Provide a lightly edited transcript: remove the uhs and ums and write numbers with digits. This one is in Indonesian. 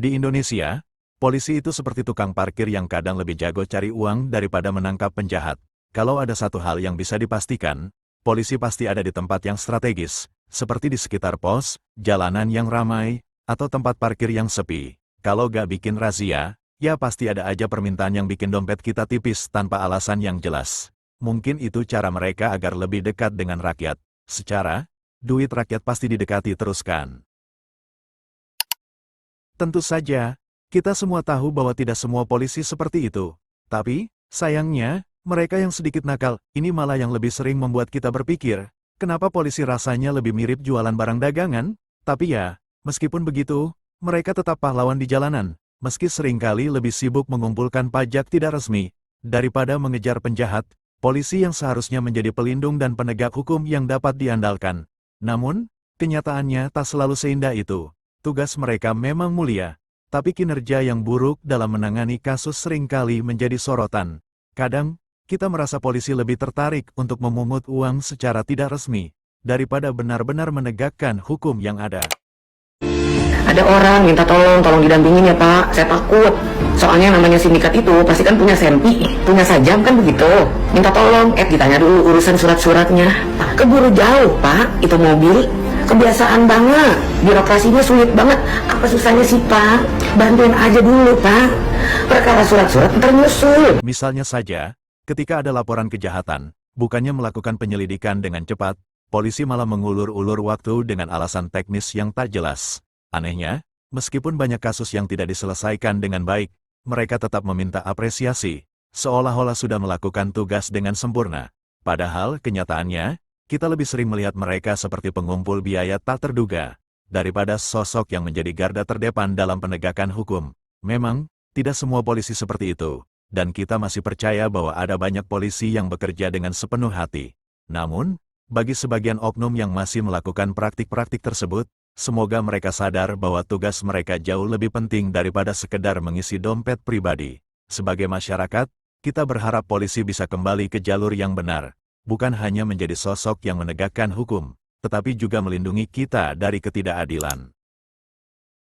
Di Indonesia, polisi itu seperti tukang parkir yang kadang lebih jago cari uang daripada menangkap penjahat. Kalau ada satu hal yang bisa dipastikan, polisi pasti ada di tempat yang strategis, seperti di sekitar pos, jalanan yang ramai, atau tempat parkir yang sepi. Kalau gak bikin razia, ya pasti ada aja permintaan yang bikin dompet kita tipis tanpa alasan yang jelas. Mungkin itu cara mereka agar lebih dekat dengan rakyat. Secara, duit rakyat pasti didekati terus kan. Tentu saja, kita semua tahu bahwa tidak semua polisi seperti itu. Tapi, sayangnya, mereka yang sedikit nakal, ini malah yang lebih sering membuat kita berpikir, kenapa polisi rasanya lebih mirip jualan barang dagangan? Tapi ya, meskipun begitu, mereka tetap pahlawan di jalanan, meski seringkali lebih sibuk mengumpulkan pajak tidak resmi, daripada mengejar penjahat, polisi yang seharusnya menjadi pelindung dan penegak hukum yang dapat diandalkan. Namun, kenyataannya tak selalu seindah itu. Tugas mereka memang mulia, tapi kinerja yang buruk dalam menangani kasus seringkali menjadi sorotan. Kadang, kita merasa polisi lebih tertarik untuk memungut uang secara tidak resmi, daripada benar-benar menegakkan hukum yang ada. Ada orang minta tolong didampingin ya Pak, saya takut. Soalnya namanya sindikat itu pasti kan punya senpi, punya sajam kan begitu. Minta tolong, ditanya dulu urusan surat-suratnya. Keburu jauh Pak, itu mobil. Kebiasaan banget, birokrasinya sulit banget. Apa susahnya sih Pak? Bantuin aja dulu Pak. Perkara surat-surat ntar nyusul. Misalnya saja, ketika ada laporan kejahatan, bukannya melakukan penyelidikan dengan cepat, polisi malah mengulur-ulur waktu dengan alasan teknis yang tak jelas. Anehnya, meskipun banyak kasus yang tidak diselesaikan dengan baik, mereka tetap meminta apresiasi, seolah-olah sudah melakukan tugas dengan sempurna. Padahal kenyataannya, kita lebih sering melihat mereka seperti pengumpul biaya tak terduga, daripada sosok yang menjadi garda terdepan dalam penegakan hukum. Memang, tidak semua polisi seperti itu, dan kita masih percaya bahwa ada banyak polisi yang bekerja dengan sepenuh hati. Namun, bagi sebagian oknum yang masih melakukan praktik-praktik tersebut, semoga mereka sadar bahwa tugas mereka jauh lebih penting daripada sekedar mengisi dompet pribadi. Sebagai masyarakat, kita berharap polisi bisa kembali ke jalur yang benar. Bukan hanya menjadi sosok yang menegakkan hukum, tetapi juga melindungi kita dari ketidakadilan.